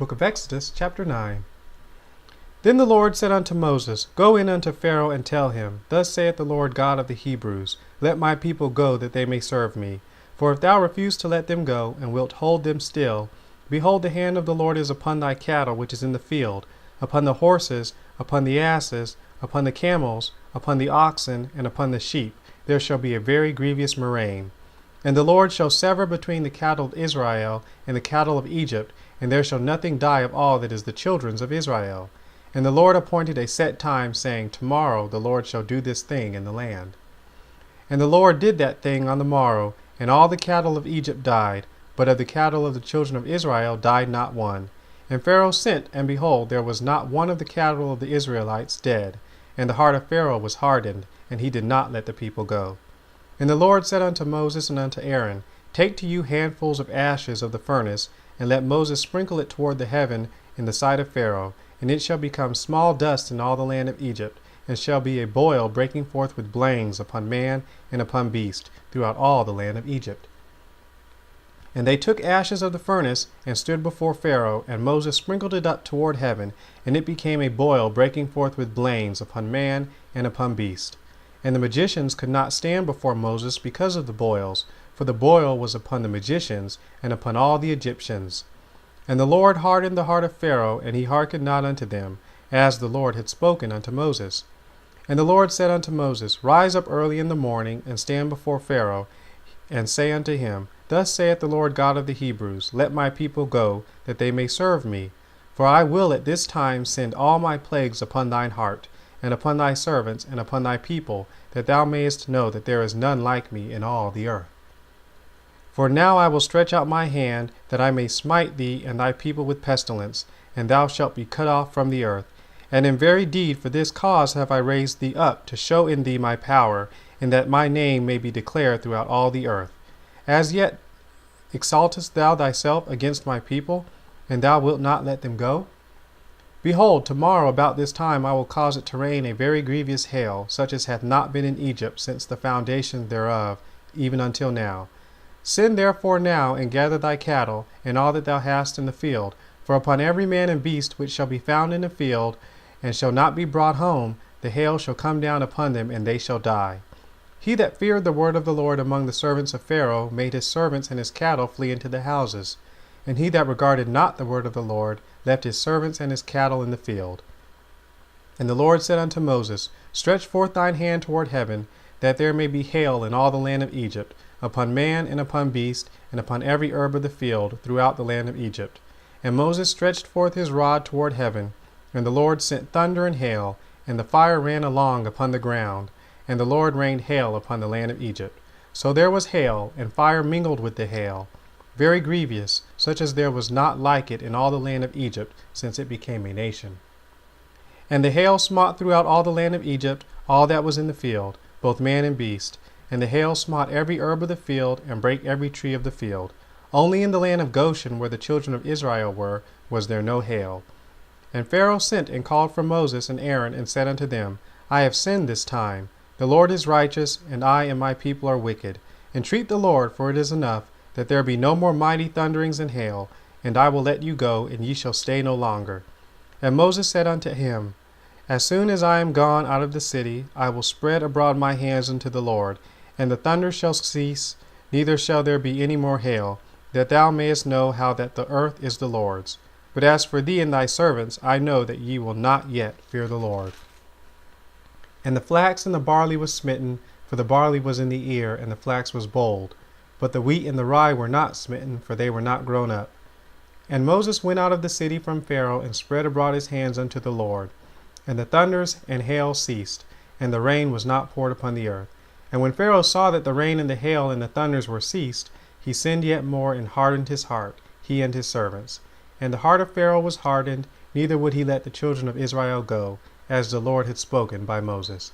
book of Exodus, chapter 9. Then the Lord said unto Moses, Go in unto Pharaoh, and tell him, Thus saith the Lord God of the Hebrews, Let my people go, that they may serve me. For if thou refuse to let them go, and wilt hold them still, behold, the hand of the Lord is upon thy cattle which is in the field, upon the horses, upon the asses, upon the camels, upon the oxen, and upon the sheep. There shall be a very grievous murrain. And the Lord shall sever between the cattle of Israel and the cattle of Egypt, and there shall nothing die of all that is the children's of Israel. And the Lord appointed a set time, saying, Tomorrow the Lord shall do this thing in the land. And the Lord did that thing on the morrow, and all the cattle of Egypt died, but of the cattle of the children of Israel died not one. And Pharaoh sent, and behold, there was not one of the cattle of the Israelites dead. And the heart of Pharaoh was hardened, and he did not let the people go. And the Lord said unto Moses and unto Aaron, Take to you handfuls of ashes of the furnace, and let Moses sprinkle it toward the heaven in the sight of Pharaoh, and it shall become small dust in all the land of Egypt, and shall be a boil breaking forth with blains upon man and upon beast throughout all the land of Egypt. And they took ashes of the furnace, and stood before Pharaoh, and Moses sprinkled it up toward heaven, and it became a boil breaking forth with blains upon man and upon beast. And the magicians could not stand before Moses because of the boils, for the boil was upon the magicians and upon all the Egyptians. And the Lord hardened the heart of Pharaoh, and he hearkened not unto them, as the Lord had spoken unto Moses. And the Lord said unto Moses, Rise up early in the morning, and stand before Pharaoh, and say unto him, Thus saith the Lord God of the Hebrews, Let my people go, that they may serve me. For I will at this time send all my plagues upon thine heart, and upon thy servants, and upon thy people, that thou mayest know that there is none like me in all the earth. For now I will stretch out my hand, that I may smite thee and thy people with pestilence, and thou shalt be cut off from the earth. And in very deed for this cause have I raised thee up, to show in thee my power, and that my name may be declared throughout all the earth. As yet exaltest thou thyself against my people, and thou wilt not let them go? Behold, tomorrow about this time I will cause it to rain a very grievous hail, such as hath not been in Egypt since the foundation thereof, even until now. Send therefore now, and gather thy cattle, and all that thou hast in the field, for upon every man and beast which shall be found in the field, and shall not be brought home, the hail shall come down upon them, and they shall die. He that feared the word of the Lord among the servants of Pharaoh made his servants and his cattle flee into the houses. And he that regarded not the word of the Lord left his servants and his cattle in the field. And the Lord said unto Moses, Stretch forth thine hand toward heaven, that there may be hail in all the land of Egypt, upon man and upon beast, and upon every herb of the field throughout the land of Egypt. And Moses stretched forth his rod toward heaven, and the Lord sent thunder and hail, and the fire ran along upon the ground, and the Lord rained hail upon the land of Egypt. So there was hail, and fire mingled with the hail, very grievous, such as there was not like it in all the land of Egypt, since it became a nation. And the hail smote throughout all the land of Egypt, all that was in the field, both man and beast. And the hail smote every herb of the field, and brake every tree of the field. Only in the land of Goshen, where the children of Israel were, was there no hail. And Pharaoh sent and called for Moses and Aaron, and said unto them, I have sinned this time. The Lord is righteous, and I and my people are wicked. Entreat the Lord, for it is enough, that there be no more mighty thunderings and hail, and I will let you go, and ye shall stay no longer. And Moses said unto him, As soon as I am gone out of the city, I will spread abroad my hands unto the Lord, and the thunder shall cease, neither shall there be any more hail, that thou mayest know how that the earth is the Lord's. But as for thee and thy servants, I know that ye will not yet fear the Lord. And the flax and the barley was smitten, for the barley was in the ear, and the flax was bold. But the wheat and the rye were not smitten, for they were not grown up. And Moses went out of the city from Pharaoh, and spread abroad his hands unto the Lord. And the thunders and hail ceased, and the rain was not poured upon the earth. And when Pharaoh saw that the rain and the hail and the thunders were ceased, he sinned yet more, and hardened his heart, he and his servants. And the heart of Pharaoh was hardened, neither would he let the children of Israel go, as the Lord had spoken by Moses.